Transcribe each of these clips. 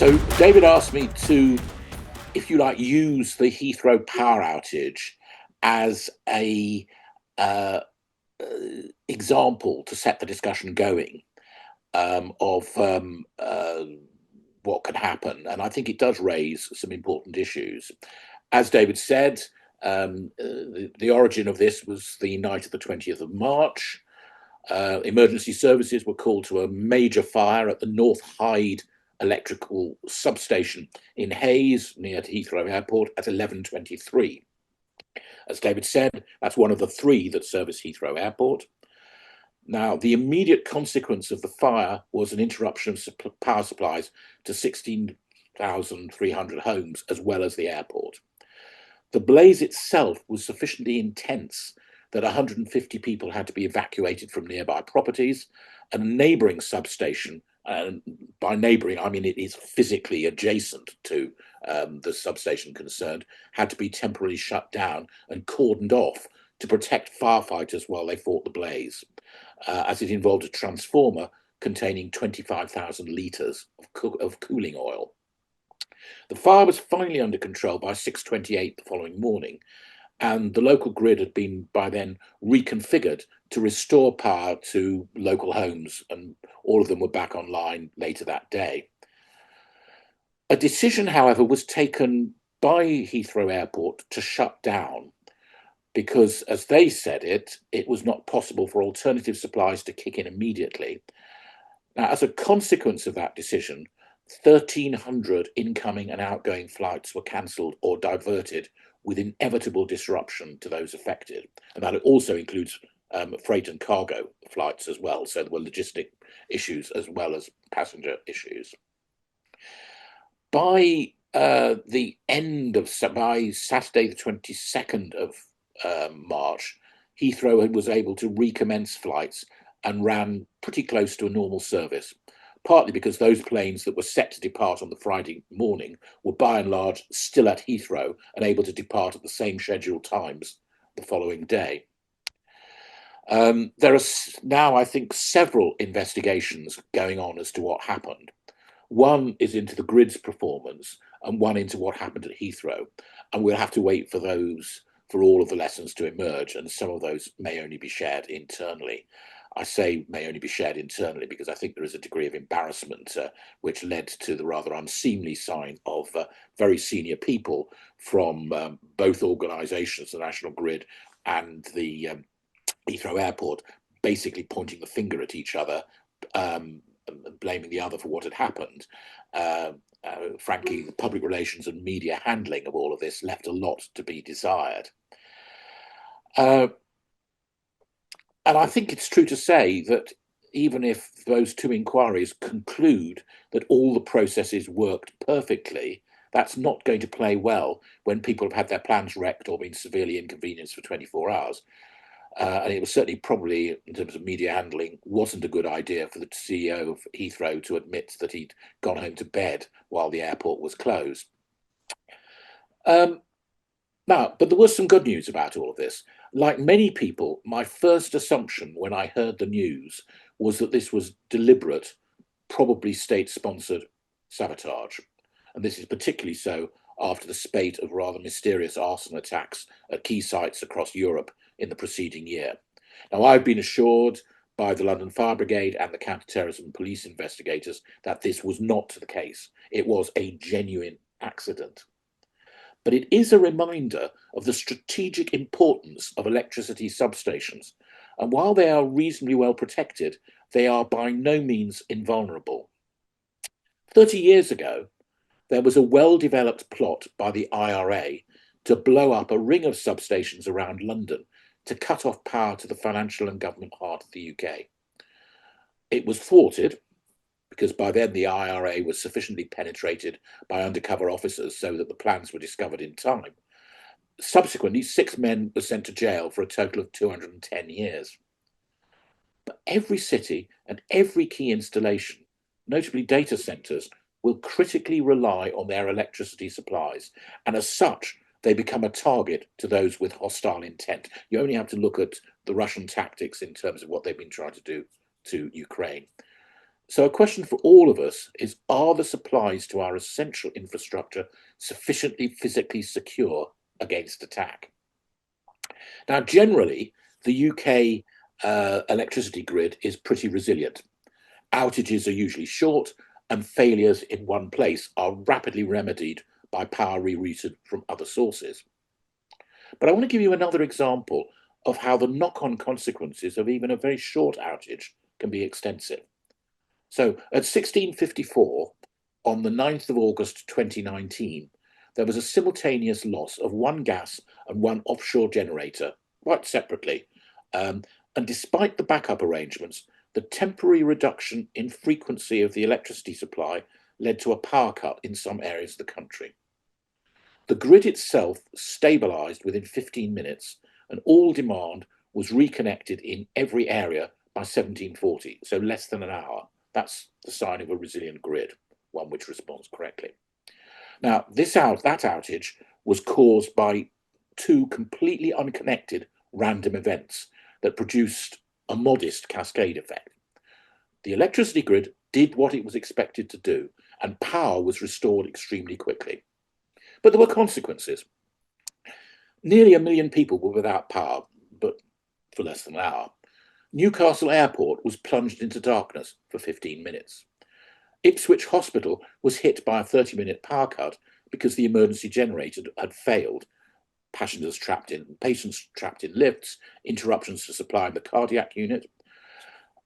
So David asked me to, if you like, use the Heathrow power outage as a uh, example to set the discussion going of what can happen. And I think it does raise some important issues. As David said, the origin of this was the night of the 20th of March. Emergency services were called to a major fire at the North Hyde electrical substation in Hayes near Heathrow Airport at 11:23. As David said, that's one of the three that service Heathrow Airport. Now, the immediate consequence of the fire was an interruption of power supplies to 16,300 homes, as well as the airport. The blaze itself was sufficiently intense that 150 people had to be evacuated from nearby properties, and a neighbouring substation, and by neighbouring I mean it is physically adjacent to the substation concerned, had to be temporarily shut down and cordoned off to protect firefighters while they fought the blaze, as it involved a transformer containing 25,000 litres of cooling oil. The fire was finally under control by 6:28 the following morning, and the local grid had been by then reconfigured to restore power to local homes, and all of them were back online later that day. A decision, however, was taken by Heathrow Airport to shut down because, as they said it was not possible for alternative supplies to kick in immediately. Now, as a consequence of that decision, 1,300 incoming and outgoing flights were cancelled or diverted with inevitable disruption to those affected. And that also includes freight and cargo flights as well. So there were logistic issues as well as passenger issues. By the end of, by Saturday, the 22nd of March, Heathrow was able to recommence flights and ran pretty close to a normal service, partly because those planes that were set to depart on the Friday morning were by and large still at Heathrow and able to depart at the same scheduled times the following day. There are now, I think, several investigations going on as to what happened. One is into the grid's performance and one into what happened at Heathrow. And we'll have to wait for those, for all of the lessons to emerge, and some of those may only be shared internally. I say may only be shared internally because I think there is a degree of embarrassment which led to the rather unseemly sign of very senior people from both organisations, the National Grid and the Heathrow Airport, basically pointing the finger at each other, blaming the other for what had happened. Frankly, the public relations and media handling of all of this left a lot to be desired. And I think it's true to say that even if those two inquiries conclude that all the processes worked perfectly, that's not going to play well when people have had their plans wrecked or been severely inconvenienced for 24 hours. And it was certainly probably, in terms of media handling, wasn't a good idea for the CEO of Heathrow to admit that he'd gone home to bed while the airport was closed. Now, but there was some good news about all of this. Like many people, my first assumption when I heard the news was that this was deliberate, probably state-sponsored sabotage. And this is particularly so after the spate of rather mysterious arson attacks at key sites across Europe in the preceding year. Now, I've been assured by the London Fire Brigade and the counter-terrorism police investigators that this was not the case. It was a genuine accident. But it is a reminder of the strategic importance of electricity substations. And while they are reasonably well protected, they are by no means invulnerable. 30 years ago, there was a well-developed plot by the IRA to blow up a ring of substations around London to cut off power to the financial and government heart of the UK. It was thwarted because by then the IRA was sufficiently penetrated by undercover officers so that the plans were discovered in time. Subsequently, 6 men were sent to jail for a total of 210 years. But every city and every key installation, notably data centres, will critically rely on their electricity supplies, and as such, they become a target to those with hostile intent. You only have to look at the Russian tactics in terms of what they've been trying to do to Ukraine. So a question for all of us is, are the supplies to our essential infrastructure sufficiently physically secure against attack? Now, generally, the UK electricity grid is pretty resilient. Outages are usually short, and failures in one place are rapidly remedied by power rerouted from other sources. But I want to give you another example of how the knock-on consequences of even a very short outage can be extensive. So at 16:54, on the 9th of August 2019, there was a simultaneous loss of one gas and one offshore generator, quite separately. And despite the backup arrangements, the temporary reduction in frequency of the electricity supply led to a power cut in some areas of the country. The grid itself stabilized within 15 minutes, and all demand was reconnected in every area by 1740, so less than an hour. That's the sign of a resilient grid, one which responds correctly. Now, that outage was caused by two completely unconnected random events that produced a modest cascade effect. The electricity grid did what it was expected to do, and power was restored extremely quickly. But there were consequences. Nearly 1 million people were without power, but for less than an hour. Newcastle Airport was plunged into darkness for 15 minutes. Ipswich Hospital was hit by a 30-minute power cut because the emergency generator had failed. Patients trapped in lifts, interruptions to supplying the cardiac unit.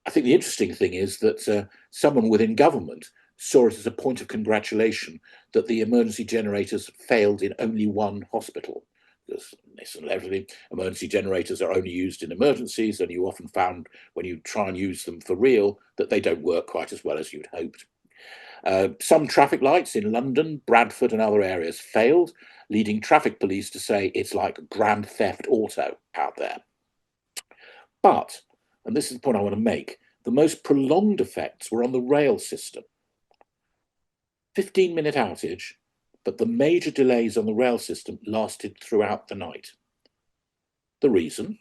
I think the interesting thing is that someone within government saw it as a point of congratulation that the emergency generators failed in only one hospital. Because inevitably, emergency generators are only used in emergencies, and you often found when you try and use them for real that they don't work quite as well as you'd hoped. Some traffic lights in London, Bradford and other areas failed, leading traffic police to say it's like Grand Theft Auto out there. But, and this is the point I want to make, the most prolonged effects were on the rail system. 15-minute outage, but the major delays on the rail system lasted throughout the night. The reason?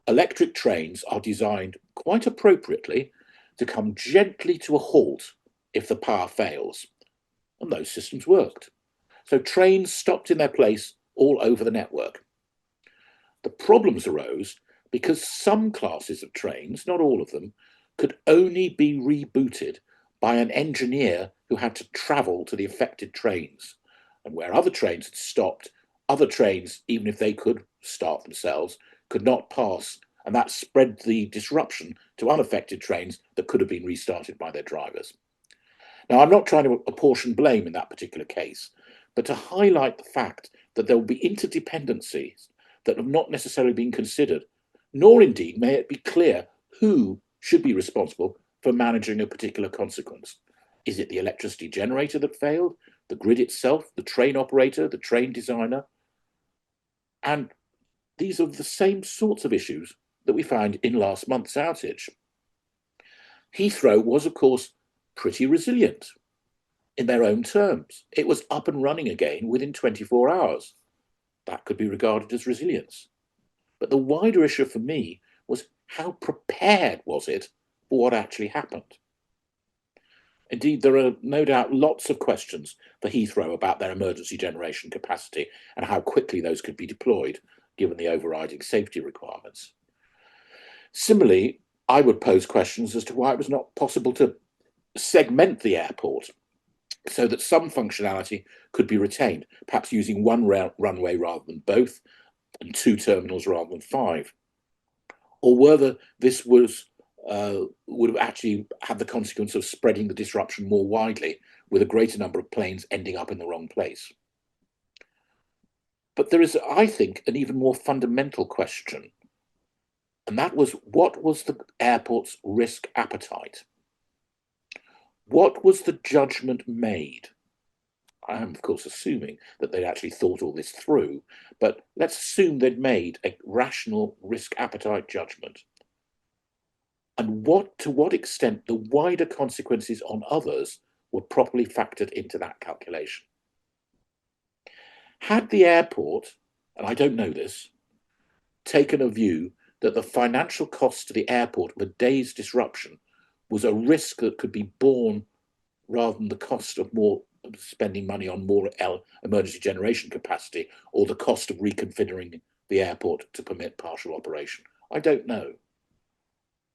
Electric trains are designed quite appropriately to come gently to a halt if the power fails, and those systems worked. So trains stopped in their place all over the network. The problems arose because some classes of trains, not all of them, could only be rebooted by an engineer who had to travel to the affected trains. And where other trains had stopped, other trains, even if they could start themselves, could not pass, and that spread the disruption to unaffected trains that could have been restarted by their drivers. Now, I'm not trying to apportion blame in that particular case, but to highlight the fact that there will be interdependencies that have not necessarily been considered, nor indeed may it be clear who should be responsible for managing a particular consequence. Is it the electricity generator that failed, the grid itself, the train operator, the train designer? And these are the same sorts of issues that we found in last month's outage. Heathrow was, of course, pretty resilient in their own terms. It was up and running again within 24 hours. That could be regarded as resilience. But the wider issue for me was, how prepared was it for what actually happened? Indeed, there are no doubt lots of questions for Heathrow about their emergency generation capacity and how quickly those could be deployed, given the overriding safety requirements. Similarly, I would pose questions as to why it was not possible to segment the airport so that some functionality could be retained, perhaps using one runway rather than both, and 2 terminals rather than 5. Or whether this would have actually had the consequence of spreading the disruption more widely, with a greater number of planes ending up in the wrong place. But there is, I think, an even more fundamental question, and that was, what was the airport's risk appetite? What was the judgment made? I am, of course, assuming that they'd actually thought all this through, but let's assume they'd made a rational risk appetite judgment. And to what extent the wider consequences on others were properly factored into that calculation. Had the airport, and I don't know this, taken a view that the financial cost to the airport of a day's disruption was a risk that could be borne rather than the cost of more spending money on more emergency generation capacity or the cost of reconfiguring the airport to permit partial operation. I don't know.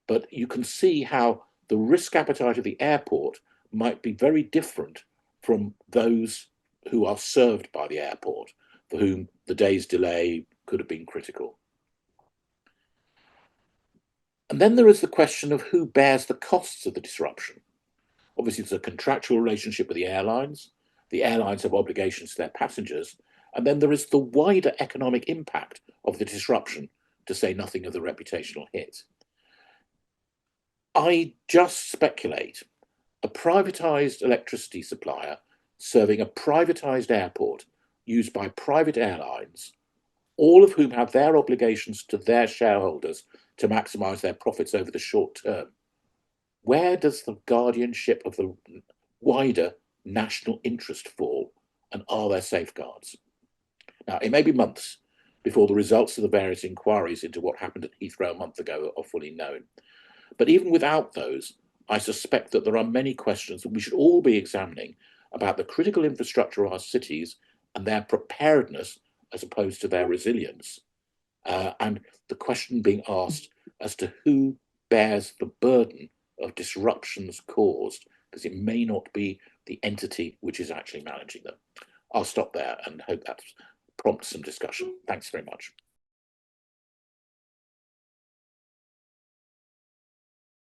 But you can see how the risk appetite of the airport might be very different from those who are served by the airport, for whom the day's delay could have been critical. And then there is the question of who bears the costs of the disruption. Obviously, there's a contractual relationship with the airlines. The airlines have obligations to their passengers. And then there is the wider economic impact of the disruption, to say nothing of the reputational hit. I just speculate a privatized electricity supplier serving a privatized airport used by private airlines, all of whom have their obligations to their shareholders to maximize their profits over the short term. Where does the guardianship of the wider national interest fall, and are there safeguards? Now, it may be months before the results of the various inquiries into what happened at Heathrow a month ago are fully known. But even without those, I suspect that there are many questions that we should all be examining about the critical infrastructure of our cities and their preparedness as opposed to their resilience. And the question being asked as to who bears the burden of disruptions caused, because it may not be the entity which is actually managing them. I'll stop there and hope that prompts some discussion. Thanks very much.